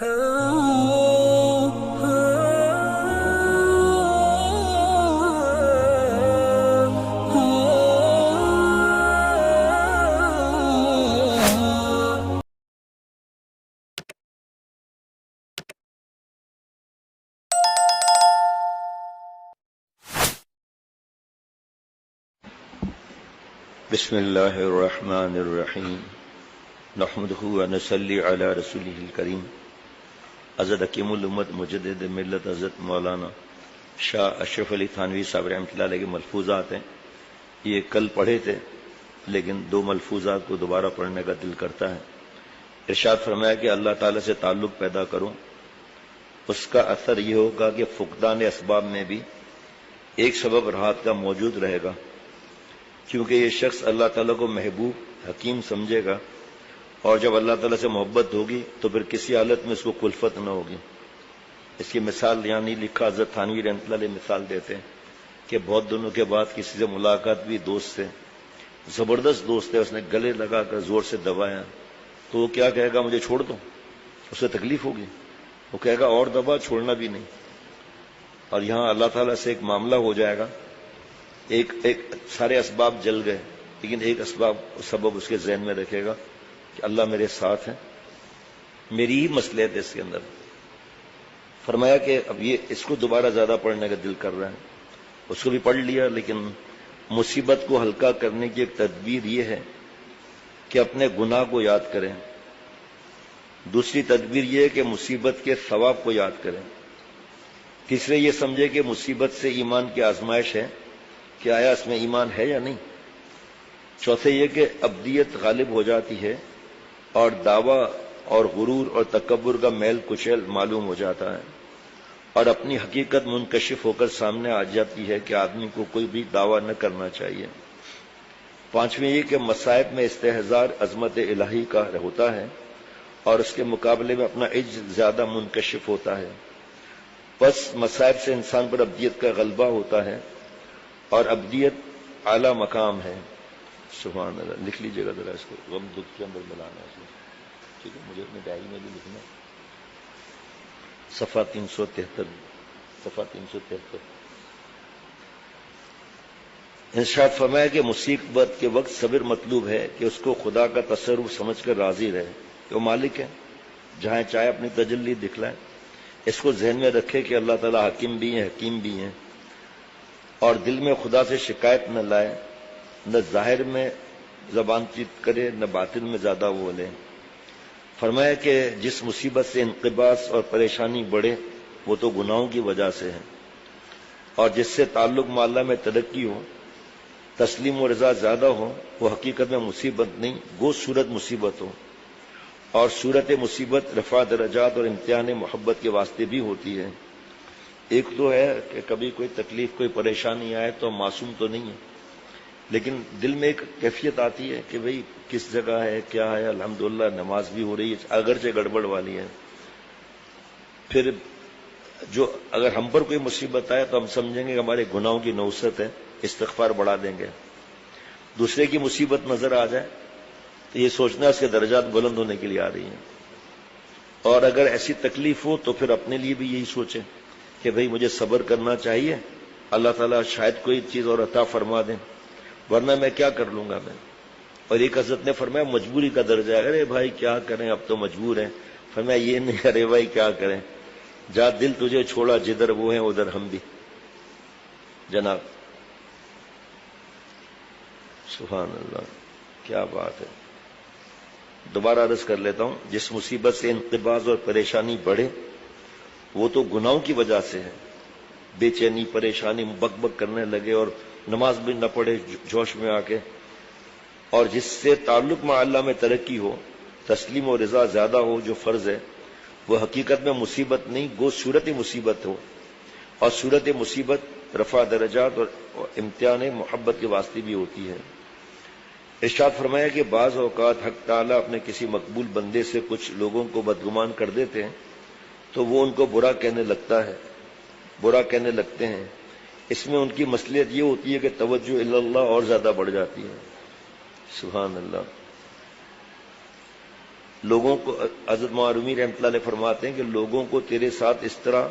بسم اللہ الرحمن الرحیم نحمدہ ونصلی علی رسولہ الکریم۔ حضرت حکیم الامت مجدد ملت حضرت مولانا شاہ اشرف علی تھانوی صاحب رحمۃ اللہ علیہ کے ملفوظات ہیں، یہ کل پڑھے تھے لیکن دو ملفوظات کو دوبارہ پڑھنے کا دل کرتا ہے۔ ارشاد فرمایا کہ اللہ تعالیٰ سے تعلق پیدا کروں، اس کا اثر یہ ہوگا کہ فقدان اسباب میں بھی ایک سبب راحت کا موجود رہے گا، کیونکہ یہ شخص اللہ تعالیٰ کو محبوب حکیم سمجھے گا، اور جب اللہ تعالیٰ سے محبت ہوگی تو پھر کسی حالت میں اس کو کلفت نہ ہوگی۔ اس کی مثال یہاں نہیں لکھا، حضرت تھانوی رحمۃ اللہ علیہ مثال دیتے ہیں کہ بہت دنوں کے بعد کسی سے ملاقات بھی، دوست سے، زبردست دوست ہے، اس نے گلے لگا کر زور سے دبایا تو وہ کیا کہے گا؟ مجھے چھوڑ دو، اسے تکلیف ہوگی، وہ کہے گا اور دبا، چھوڑنا بھی نہیں۔ اور یہاں اللہ تعالیٰ سے ایک معاملہ ہو جائے گا، ایک سارے اسباب جل گئے لیکن ایک سبب اس کے ذہن میں رکھے گا کہ اللہ میرے ساتھ ہے، میری ہی مصلحت ہے اس کے اندر۔ فرمایا کہ اب یہ اس کو دوبارہ زیادہ پڑھنے کا دل کر رہا ہے، اس کو بھی پڑھ لیا، لیکن مصیبت کو ہلکا کرنے کی ایک تدبیر یہ ہے کہ اپنے گناہ کو یاد کریں، دوسری تدبیر یہ ہے کہ مصیبت کے ثواب کو یاد کریں، تیسرے یہ سمجھے کہ مصیبت سے ایمان کی آزمائش ہے کہ آیا اس میں ایمان ہے یا نہیں، چوتھے یہ کہ ابدیت غالب ہو جاتی ہے اور دعویٰ اور غرور اور تکبر کا میل کچیل معلوم ہو جاتا ہے اور اپنی حقیقت منکشف ہو کر سامنے آ جاتی ہے کہ آدمی کو کوئی بھی دعویٰ نہ کرنا چاہیے۔ پانچویں یہ کہ مصائب میں استحضار عظمت الہی کا ہوتا ہے اور اس کے مقابلے میں اپنا عجز زیادہ منکشف ہوتا ہے، بس مصائب سے انسان پر ابدیت کا غلبہ ہوتا ہے اور ابدیت اعلیٰ مقام ہے۔ سبحان اللہ، لکھ لیجیے گا ذرا اس کو، غم دکھ کے اندر ملانا ہے اس میں، ٹھیک ہے؟ مجھے اپنی ڈائری میں بھی لکھنا، صفحہ 373۔ ارشاد فرمایا کہ مصیبت کے وقت صبر مطلوب ہے کہ اس کو خدا کا تصرف سمجھ کر راضی رہے کہ وہ مالک ہے، جہاں چاہے اپنی تجلی دکھلائے، اس کو ذہن میں رکھے کہ اللہ تعالیٰ حاکم بھی ہیں، حکیم بھی ہیں، اور دل میں خدا سے شکایت نہ لائے، نہ ظاہر میں زبان چیت کرے نہ باطن میں زیادہ بولے۔ فرمایا کہ جس مصیبت سے انقباض اور پریشانی بڑھے وہ تو گناہوں کی وجہ سے ہے، اور جس سے تعلق مع اللہ میں ترقی ہو، تسلیم و رضا زیادہ ہو، وہ حقیقت میں مصیبت نہیں گو صورت مصیبت ہو، اور صورت مصیبت رفع درجات اور امتحان محبت کے واسطے بھی ہوتی ہے۔ ایک تو ہے کہ کبھی کوئی تکلیف کوئی پریشانی آئے تو معصوم تو نہیں ہے، لیکن دل میں ایک کیفیت آتی ہے کہ بھئی کس جگہ ہے، کیا ہے، الحمدللہ نماز بھی ہو رہی ہے اگرچہ گڑبڑ والی ہے۔ پھر جو اگر ہم پر کوئی مصیبت آئے تو ہم سمجھیں گے کہ ہمارے گناہوں کی نوسط ہے، استغفار بڑھا دیں گے۔ دوسرے کی مصیبت نظر آ جائے تو یہ سوچنا اس کے درجات بلند ہونے کے لیے آ رہی ہیں، اور اگر ایسی تکلیف ہو تو پھر اپنے لیے بھی یہی سوچیں کہ بھئی مجھے صبر کرنا چاہیے، اللہ تعالیٰ شاید کوئی چیز اور عطا فرما دیں، ورنہ میں کیا کر لوں گا میں۔ اور ایک حضرت نے فرمایا مجبوری کا درجہ ہے، ارے بھائی کیا کریں اب تو مجبور ہیں۔ فرمایا یہ نہیں، ارے بھائی کیا کریں، جا دل تجھے چھوڑا جدھر وہ ہیں ادھر ہم بھی۔ جناب سبحان اللہ، کیا بات ہے۔ دوبارہ عرض کر لیتا ہوں، جس مصیبت سے انقباض اور پریشانی بڑھے وہ تو گناہوں کی وجہ سے ہے، بے چینی پریشانی بک بک کرنے لگے اور نماز بھی نہ پڑھے جوش میں آ کے، اور جس سے تعلق مع اللہ میں ترقی ہو، تسلیم و رضا زیادہ ہو جو فرض ہے، وہ حقیقت میں مصیبت نہیں گو صورت مصیبت ہو، اور صورت مصیبت رفع درجات اور امتحان محبت کے واسطے بھی ہوتی ہے۔ ارشاد فرمایا کہ بعض اوقات حق تعالیٰ اپنے کسی مقبول بندے سے کچھ لوگوں کو بدگمان کر دیتے ہیں تو وہ ان کو برا کہنے لگتے ہیں، اس میں ان کی مصلحت یہ ہوتی ہے کہ توجہ الی اللہ اور زیادہ بڑھ جاتی ہے۔ سبحان اللہ۔ لوگوں کو حضرت معرومی رحمۃ اللہ علیہ فرماتے ہیں کہ لوگوں کو تیرے ساتھ اس طرح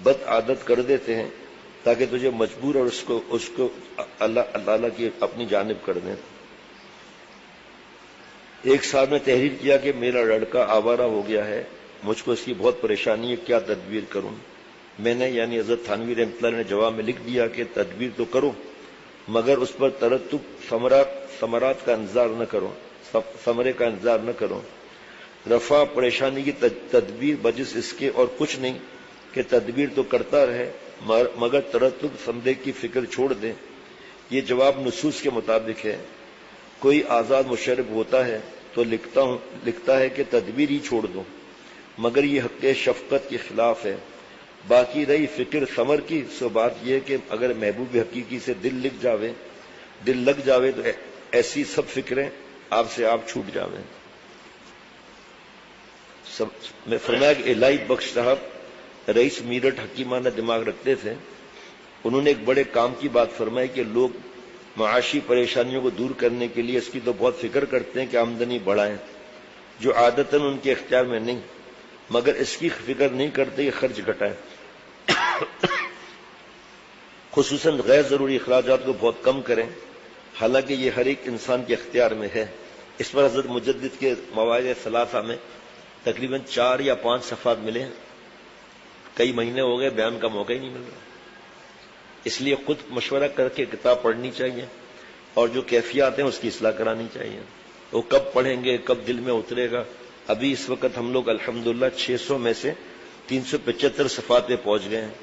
بد عادت کر دیتے ہیں تاکہ تجھے مجبور اور اس کو اللہ تعالیٰ کی اپنی جانب کر دیں۔ ایک سال میں تحریر کیا کہ میرا لڑکا آوارہ ہو گیا ہے، مجھ کو اس کی بہت پریشانی ہے، کیا تدبیر کروں؟ میں نے یعنی حضرت تھانوی رحمۃ اللہ نے جواب میں لکھ دیا کہ تدبیر تو کرو مگر اس پر ترتب ثمرات کا انتظار نہ کرو، ثمرے کا انتظار نہ کرو۔ رفع پریشانی کی تدبیر بجس اس کے اور کچھ نہیں کہ تدبیر تو کرتا رہے مگر ترتب ثمرے کی فکر چھوڑ دے۔ یہ جواب نصوص کے مطابق ہے۔ کوئی آزاد مشرب ہوتا ہے تو لکھتا ہے کہ تدبیر ہی چھوڑ دو، مگر یہ حق شفقت کے خلاف ہے۔ باقی رہی فکر ثمر کی، سو بات یہ کہ اگر محبوب حقیقی سے دل لگ جاوے تو ایسی سب فکریں آپ سے آپ چھوٹ جاویں۔ میں فرمایا کہ الہی بخش صاحب رئیس میرٹھ حکیمانہ دماغ رکھتے تھے، انہوں نے ایک بڑے کام کی بات فرمائی کہ لوگ معاشی پریشانیوں کو دور کرنے کے لیے اس کی تو بہت فکر کرتے ہیں کہ آمدنی بڑھائیں، جو عادتاً ان کے اختیار میں نہیں، مگر اس کی فکر نہیں کرتے کہ خرچ گھٹائیں، خصوصاً غیر ضروری اخراجات کو بہت کم کریں، حالانکہ یہ ہر ایک انسان کے اختیار میں ہے۔ اس پر حضرت مجدد کے مواعظ ثلاثہ میں تقریباً 4 یا 5 صفحات ملے ہیں، کئی مہینے ہو گئے بیان کا موقع ہی نہیں مل رہا، اس لیے خود مشورہ کر کے کتاب پڑھنی چاہیے اور جو کیفیات ہیں اس کی اصلاح کرانی چاہیے۔ وہ کب پڑھیں گے، کب دل میں اترے گا؟ ابھی اس وقت ہم لوگ الحمدللہ 600 میں سے 375 صفحات پہ پہنچ گئے ہیں۔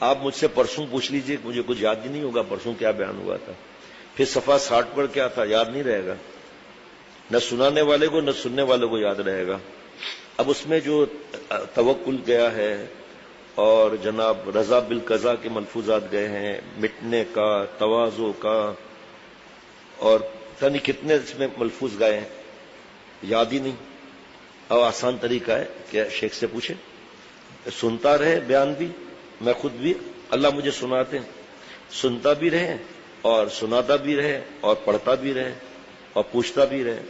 آپ مجھ سے پرسوں پوچھ لیجئے، مجھے کچھ یاد ہی نہیں ہوگا پرسوں کیا بیان ہوا تھا، پھر صفحہ 60 پر کیا تھا یاد نہیں رہے گا، نہ سنانے والے کو نہ سننے والے کو یاد رہے گا۔ اب اس میں جو توکل گیا ہے اور جناب رضا بالقضاء کے ملفوظات گئے ہیں، مٹنے کا، تواضع کا، اور یعنی کتنے اس میں ملفوظ گئے ہیں یاد ہی نہیں۔ اب آسان طریقہ ہے کہ شیخ سے پوچھیں، سنتا رہے بیان بھی، میں خود بھی اللہ مجھے سناتے ہیں، سنتا بھی رہے اور سناتا بھی رہے اور پڑھتا بھی رہے اور پوچھتا بھی رہے۔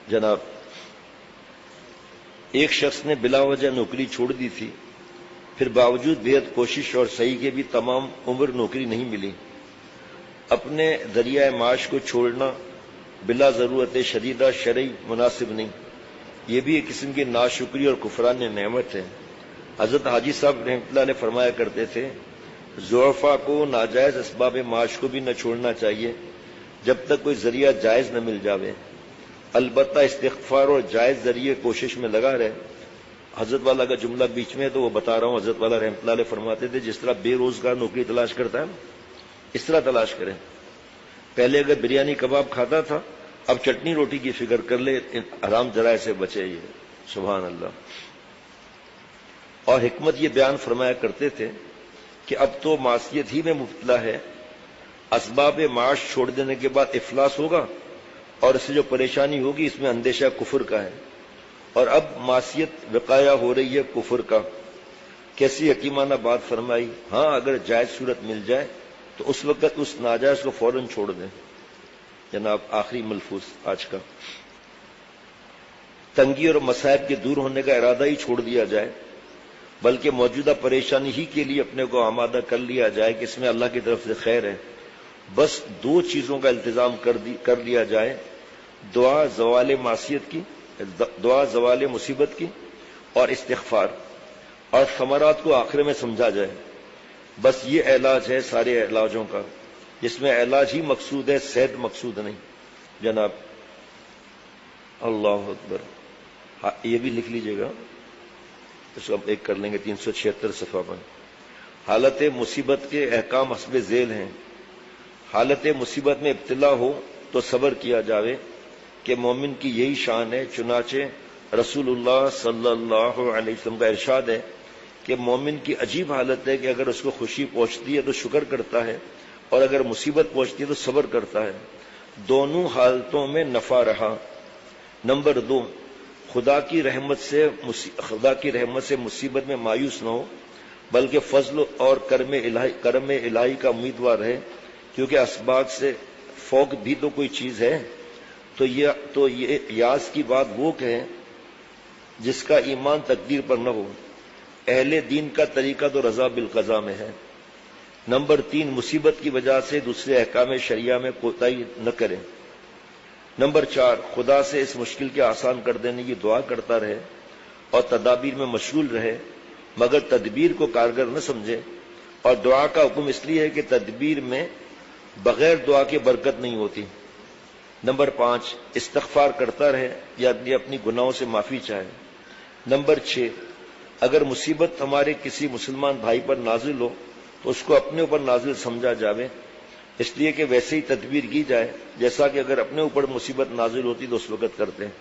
جناب ایک شخص نے بلا وجہ نوکری چھوڑ دی تھی، پھر باوجود بےحد کوشش اور صحیح کے بھی تمام عمر نوکری نہیں ملی۔ اپنے ذریعہ معاش کو چھوڑنا بلا ضرورت شدیدہ شرعی مناسب نہیں، یہ بھی ایک قسم کی ناشکری اور کفران نعمت ہے۔ حضرت حاجی صاحب رحمۃ اللہ علیہ فرمایا کرتے تھے، ضعفاء کو ناجائز اسباب معاش کو بھی نہ چھوڑنا چاہیے جب تک کوئی ذریعہ جائز نہ مل جاوے، البتہ استغفار اور جائز ذریعے کوشش میں لگا رہے۔ حضرت والا کا جملہ بیچ میں تو وہ بتا رہا ہوں، حضرت والا رحمۃ اللہ علیہ فرماتے تھے جس طرح بے روزگار نوکری تلاش کرتا ہے اس طرح تلاش کریں۔ پہلے اگر بریانی کباب کھاتا تھا اب چٹنی روٹی کی فکر کر لے، حرام ذرائع سے بچے۔ یہ سبحان اللہ۔ اور حکمت یہ بیان فرمایا کرتے تھے کہ اب تو معصیت ہی میں مبتلا ہے، اسباب معاش چھوڑ دینے کے بعد افلاس ہوگا اور اس سے جو پریشانی ہوگی اس میں اندیشہ کفر کا ہے، اور اب معصیت وقایا ہو رہی ہے کفر کا۔ کیسی حکیمانہ بات فرمائی، ہاں اگر جائز صورت مل جائے تو اس وقت اس ناجائز کو فوراً چھوڑ دیں۔ جناب آخری ملفوظ آج کا، تنگی اور مصائب کے دور ہونے کا ارادہ ہی چھوڑ دیا جائے، بلکہ موجودہ پریشانی ہی کے لیے اپنے کو آمادہ کر لیا جائے کہ اس میں اللہ کی طرف سے خیر ہے۔ بس 2 چیزوں کا التزام کر لیا جائے، دعا زوال معصیت کی، دعا زوال مصیبت کی، اور استغفار، اور ثمرات کو آخر میں سمجھا جائے۔ بس یہ علاج ہے سارے علاجوں کا، جس میں علاج ہی مقصود ہے، صحت مقصود نہیں۔ جناب اللہ اکبر، یہ بھی لکھ لیجئے گا، اس کو اب ایک کر لیں گے 376 صفحہ پر۔ حالت مصیبت کے احکام حسب ذیل ہیں۔ حالت مصیبت میں ابتلا ہو تو صبر کیا جاوے کہ مومن کی یہی شان ہے، چنانچہ رسول اللہ صلی اللہ علیہ وسلم کا ارشاد ہے کہ مومن کی عجیب حالت ہے کہ اگر اس کو خوشی پہنچتی ہے تو شکر کرتا ہے اور اگر مصیبت پہنچتی ہے تو صبر کرتا ہے، دونوں حالتوں میں نفع رہا۔ نمبر 2، خدا کی رحمت سے مصیبت میں مایوس نہ ہو، بلکہ فضل اور کرم الہی کا امیدوار رہے، کیونکہ اسباب سے فوق بھی تو کوئی چیز ہے۔ تو یہ یاس کی بات وہ کہیں جس کا ایمان تقدیر پر نہ ہو۔ اہل دین کا طریقہ تو رضا بالقضا میں ہے۔ نمبر 3، مصیبت کی وجہ سے دوسرے احکام شریعہ میں کوتاہی نہ کریں۔ نمبر 4، خدا سے اس مشکل کے آسان کر دینے کی دعا کرتا رہے اور تدابیر میں مشغول رہے، مگر تدبیر کو کارگر نہ سمجھے، اور دعا کا حکم اس لیے ہے کہ تدبیر میں بغیر دعا کے برکت نہیں ہوتی۔ نمبر 5، استغفار کرتا رہے یا اپنی گناہوں سے معافی چاہے۔ نمبر 6، اگر مصیبت ہمارے کسی مسلمان بھائی پر نازل ہو تو اس کو اپنے اوپر نازل سمجھا جاوے، اس لیے کہ ویسے ہی تدبیر کی جائے جیسا کہ اگر اپنے اوپر مصیبت نازل ہوتی تو اس وقت کرتے ہیں۔